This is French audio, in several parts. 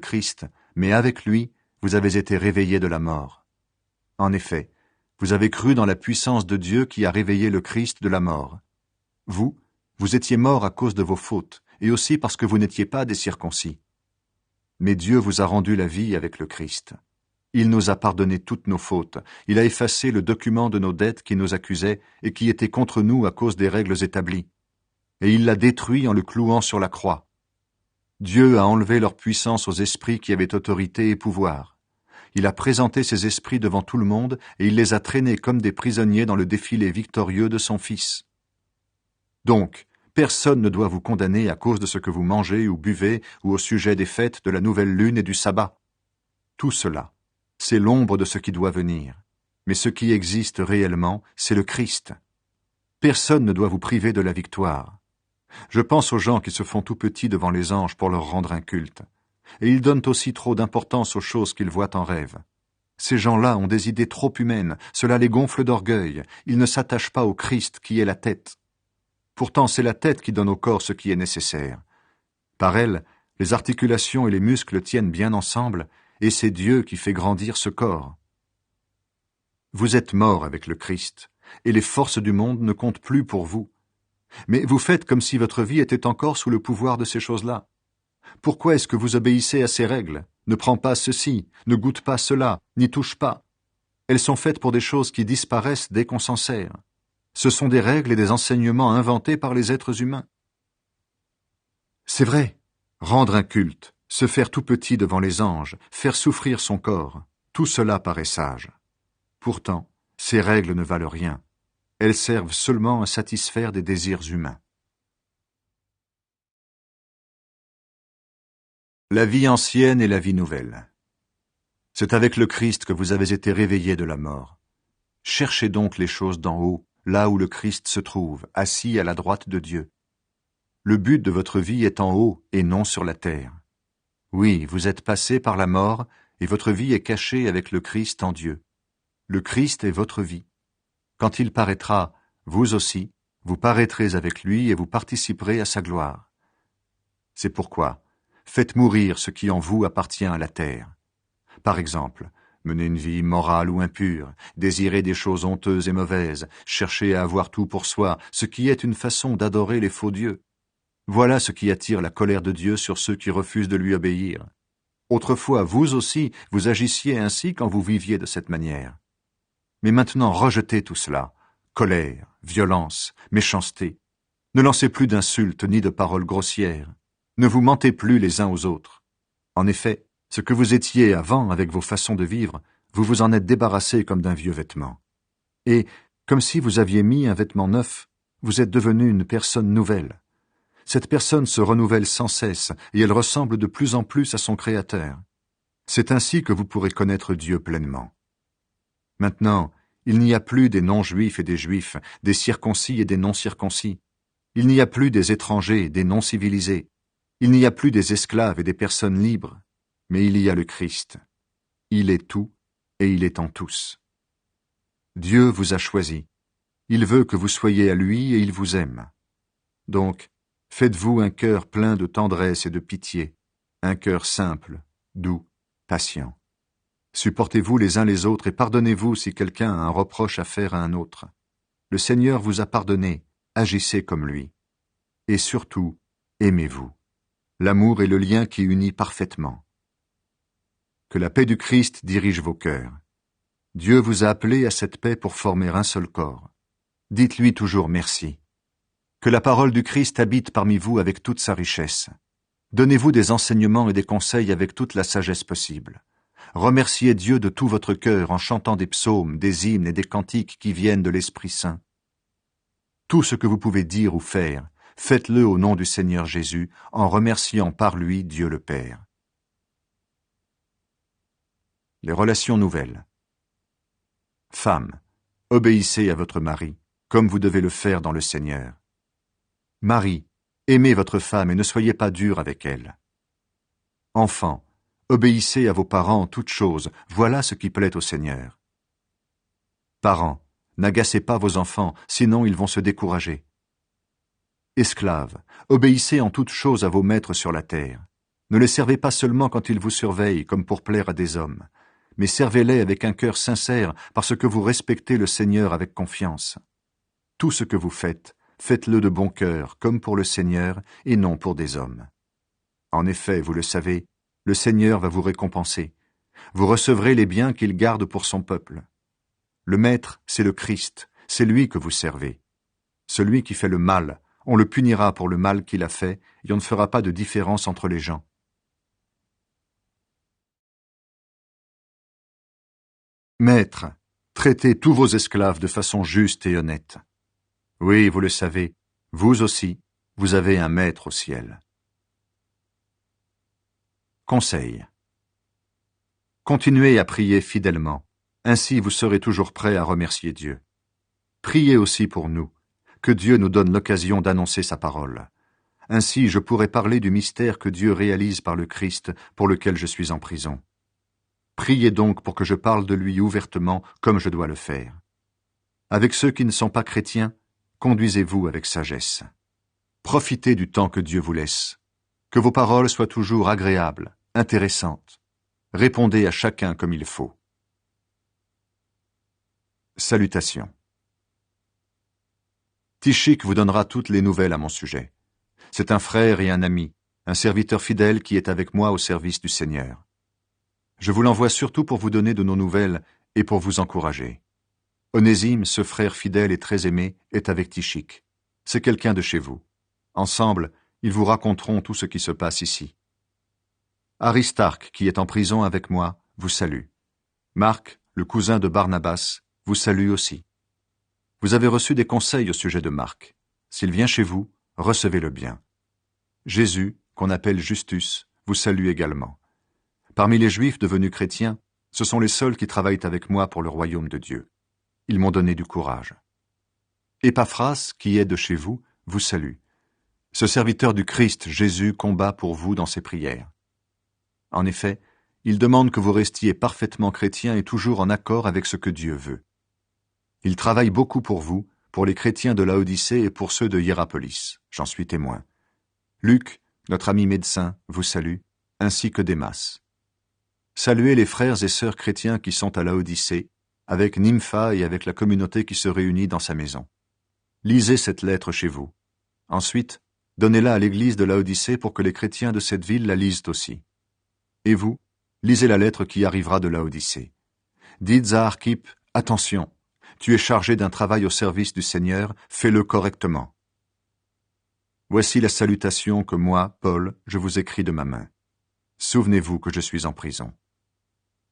Christ, mais avec lui, vous avez été réveillés de la mort. En effet, vous avez cru dans la puissance de Dieu qui a réveillé le Christ de la mort. Vous étiez morts à cause de vos fautes, et aussi parce que vous n'étiez pas des circoncis. Mais Dieu vous a rendu la vie avec le Christ. Il nous a pardonné toutes nos fautes. Il a effacé le document de nos dettes qui nous accusait et qui était contre nous à cause des règles établies. Et il l'a détruit en le clouant sur la croix. Dieu a enlevé leur puissance aux esprits qui avaient autorité et pouvoir. Il a présenté ces esprits devant tout le monde et il les a traînés comme des prisonniers dans le défilé victorieux de son Fils. Donc, personne ne doit vous condamner à cause de ce que vous mangez ou buvez ou au sujet des fêtes de la nouvelle lune et du sabbat. Tout cela, c'est l'ombre de ce qui doit venir. Mais ce qui existe réellement, c'est le Christ. Personne ne doit vous priver de la victoire. Je pense aux gens qui se font tout petits devant les anges pour leur rendre un culte. Et ils donnent aussi trop d'importance aux choses qu'ils voient en rêve. Ces gens-là ont des idées trop humaines, cela les gonfle d'orgueil, ils ne s'attachent pas au Christ qui est la tête. Pourtant, c'est la tête qui donne au corps ce qui est nécessaire. Par elle, les articulations et les muscles tiennent bien ensemble, et c'est Dieu qui fait grandir ce corps. Vous êtes morts avec le Christ, et les forces du monde ne comptent plus pour vous. Mais vous faites comme si votre vie était encore sous le pouvoir de ces choses-là. Pourquoi est-ce que vous obéissez à ces règles? Ne prends pas ceci, ne goûte pas cela, n'y touche pas. Elles sont faites pour des choses qui disparaissent dès qu'on s'en sert. Ce sont des règles et des enseignements inventés par les êtres humains. C'est vrai, rendre un culte, se faire tout petit devant les anges, faire souffrir son corps, tout cela paraît sage. Pourtant, ces règles ne valent rien. Elles servent seulement à satisfaire des désirs humains. La vie ancienne et la vie nouvelle. C'est avec le Christ que vous avez été réveillés de la mort. Cherchez donc les choses d'en haut, là où le Christ se trouve, assis à la droite de Dieu. Le but de votre vie est en haut et non sur la terre. Oui, vous êtes passés par la mort et votre vie est cachée avec le Christ en Dieu. Le Christ est votre vie. Quand il paraîtra, vous aussi, vous paraîtrez avec lui et vous participerez à sa gloire. C'est pourquoi, faites mourir ce qui en vous appartient à la terre. Par exemple, menez une vie morale ou impure, désirez des choses honteuses et mauvaises, cherchez à avoir tout pour soi, ce qui est une façon d'adorer les faux dieux. Voilà ce qui attire la colère de Dieu sur ceux qui refusent de lui obéir. Autrefois, vous aussi, vous agissiez ainsi quand vous viviez de cette manière. Mais maintenant, rejetez tout cela. Colère, violence, méchanceté. Ne lancez plus d'insultes ni de paroles grossières. Ne vous mentez plus les uns aux autres. En effet, ce que vous étiez avant avec vos façons de vivre, vous vous en êtes débarrassé comme d'un vieux vêtement. Et, comme si vous aviez mis un vêtement neuf, vous êtes devenu une personne nouvelle. Cette personne se renouvelle sans cesse et elle ressemble de plus en plus à son Créateur. C'est ainsi que vous pourrez connaître Dieu pleinement. Maintenant, il n'y a plus des non-juifs et des juifs, des circoncis et des non-circoncis. Il n'y a plus des étrangers et des non-civilisés. Il n'y a plus des esclaves et des personnes libres. Mais il y a le Christ. Il est tout et il est en tous. Dieu vous a choisi. Il veut que vous soyez à lui et il vous aime. Donc, faites-vous un cœur plein de tendresse et de pitié, un cœur simple, doux, patient. Supportez-vous les uns les autres et pardonnez-vous si quelqu'un a un reproche à faire à un autre. Le Seigneur vous a pardonné, agissez comme lui. Et surtout, aimez-vous. L'amour est le lien qui unit parfaitement. Que la paix du Christ dirige vos cœurs. Dieu vous a appelé à cette paix pour former un seul corps. Dites-lui toujours merci. Que la parole du Christ habite parmi vous avec toute sa richesse. Donnez-vous des enseignements et des conseils avec toute la sagesse possible. Remerciez Dieu de tout votre cœur en chantant des psaumes, des hymnes et des cantiques qui viennent de l'Esprit Saint. Tout ce que vous pouvez dire ou faire, faites-le au nom du Seigneur Jésus, en remerciant par lui Dieu le Père. Les relations nouvelles. Femmes, obéissez à votre mari, comme vous devez le faire dans le Seigneur. Mari, aimez votre femme et ne soyez pas durs avec elle. Enfants, obéissez à vos parents en toutes choses, voilà ce qui plaît au Seigneur. Parents, n'agacez pas vos enfants, sinon ils vont se décourager. Esclaves, obéissez en toutes choses à vos maîtres sur la terre. Ne les servez pas seulement quand ils vous surveillent, comme pour plaire à des hommes, mais servez-les avec un cœur sincère, parce que vous respectez le Seigneur avec confiance. Tout ce que vous faites, faites-le de bon cœur, comme pour le Seigneur, et non pour des hommes. En effet, vous le savez, le Seigneur va vous récompenser. Vous recevrez les biens qu'il garde pour son peuple. Le Maître, c'est le Christ, c'est lui que vous servez. Celui qui fait le mal, on le punira pour le mal qu'il a fait, et on ne fera pas de différence entre les gens. Maître, traitez tous vos esclaves de façon juste et honnête. Oui, vous le savez, vous aussi, vous avez un maître au ciel. Conseil. Continuez à prier fidèlement, ainsi vous serez toujours prêts à remercier Dieu. Priez aussi pour nous, que Dieu nous donne l'occasion d'annoncer sa parole. Ainsi je pourrai parler du mystère que Dieu réalise par le Christ pour lequel je suis en prison. Priez donc pour que je parle de lui ouvertement comme je dois le faire. Avec ceux qui ne sont pas chrétiens, conduisez-vous avec sagesse. Profitez du temps que Dieu vous laisse. Que vos paroles soient toujours agréables, intéressantes. Répondez à chacun comme il faut. Salutations. Tychik vous donnera toutes les nouvelles à mon sujet. C'est un frère et un ami, un serviteur fidèle qui est avec moi au service du Seigneur. Je vous l'envoie surtout pour vous donner de nos nouvelles et pour vous encourager. Onésime, ce frère fidèle et très aimé, est avec Tychik. C'est quelqu'un de chez vous. Ensemble, ils vous raconteront tout ce qui se passe ici. Aristarque, qui est en prison avec moi, vous salue. Marc, le cousin de Barnabas, vous salue aussi. Vous avez reçu des conseils au sujet de Marc. S'il vient chez vous, recevez-le bien. Jésus, qu'on appelle Justus, vous salue également. Parmi les Juifs devenus chrétiens, ce sont les seuls qui travaillent avec moi pour le royaume de Dieu. Ils m'ont donné du courage. Épaphras, qui est de chez vous, vous salue. Ce serviteur du Christ, Jésus, combat pour vous dans ses prières. En effet, il demande que vous restiez parfaitement chrétiens et toujours en accord avec ce que Dieu veut. Il travaille beaucoup pour vous, pour les chrétiens de Laodicée et pour ceux de Hiérapolis. J'en suis témoin. Luc, notre ami médecin, vous salue, ainsi que Démas. Saluez les frères et sœurs chrétiens qui sont à Laodicée, avec Nympha et avec la communauté qui se réunit dans sa maison. Lisez cette lettre chez vous. Ensuite, donnez-la à l'église de Laodicée pour que les chrétiens de cette ville la lisent aussi. Et vous, lisez la lettre qui arrivera de Laodicée. Dites à Archippe, attention, tu es chargé d'un travail au service du Seigneur, fais-le correctement. Voici la salutation que moi, Paul, je vous écris de ma main. Souvenez-vous que je suis en prison.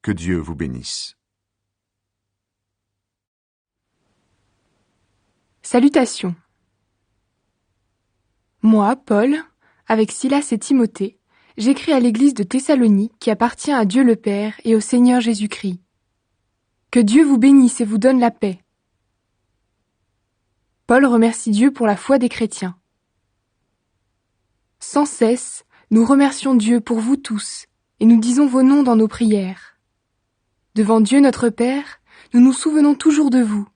Que Dieu vous bénisse. Salutations. Moi, Paul, avec Silas et Timothée, j'écris à l'église de Thessalonique qui appartient à Dieu le Père et au Seigneur Jésus-Christ. Que Dieu vous bénisse et vous donne la paix. Paul remercie Dieu pour la foi des chrétiens. Sans cesse, nous remercions Dieu pour vous tous et nous disons vos noms dans nos prières. Devant Dieu notre Père, nous nous souvenons toujours de vous.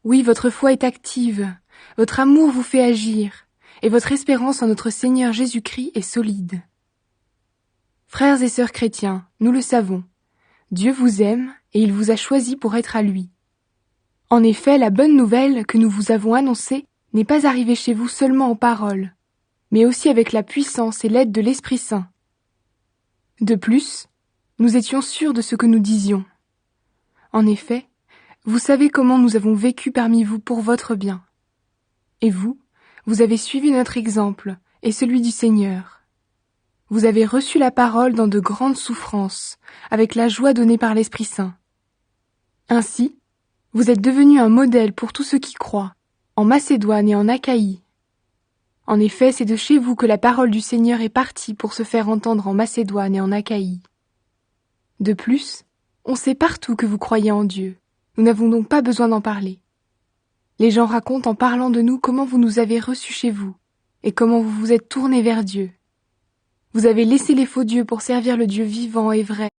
Oui, votre foi est active, votre amour vous fait agir, et votre espérance en notre Seigneur Jésus-Christ est solide. Frères et sœurs chrétiens, nous le savons, Dieu vous aime et il vous a choisi pour être à lui. En effet, la bonne nouvelle que nous vous avons annoncée n'est pas arrivée chez vous seulement en paroles, mais aussi avec la puissance et l'aide de l'Esprit Saint. De plus, nous étions sûrs de ce que nous disions. En effet, vous savez comment nous avons vécu parmi vous pour votre bien. Et vous, vous avez suivi notre exemple et celui du Seigneur. Vous avez reçu la parole dans de grandes souffrances, avec la joie donnée par l'Esprit Saint. Ainsi, vous êtes devenus un modèle pour tous ceux qui croient, en Macédoine et en Achaïe. En effet, c'est de chez vous que la parole du Seigneur est partie pour se faire entendre en Macédoine et en Achaïe. De plus, on sait partout que vous croyez en Dieu. Nous n'avons donc pas besoin d'en parler. Les gens racontent en parlant de nous comment vous nous avez reçus chez vous et comment vous vous êtes tournés vers Dieu. Vous avez laissé les faux dieux pour servir le Dieu vivant et vrai.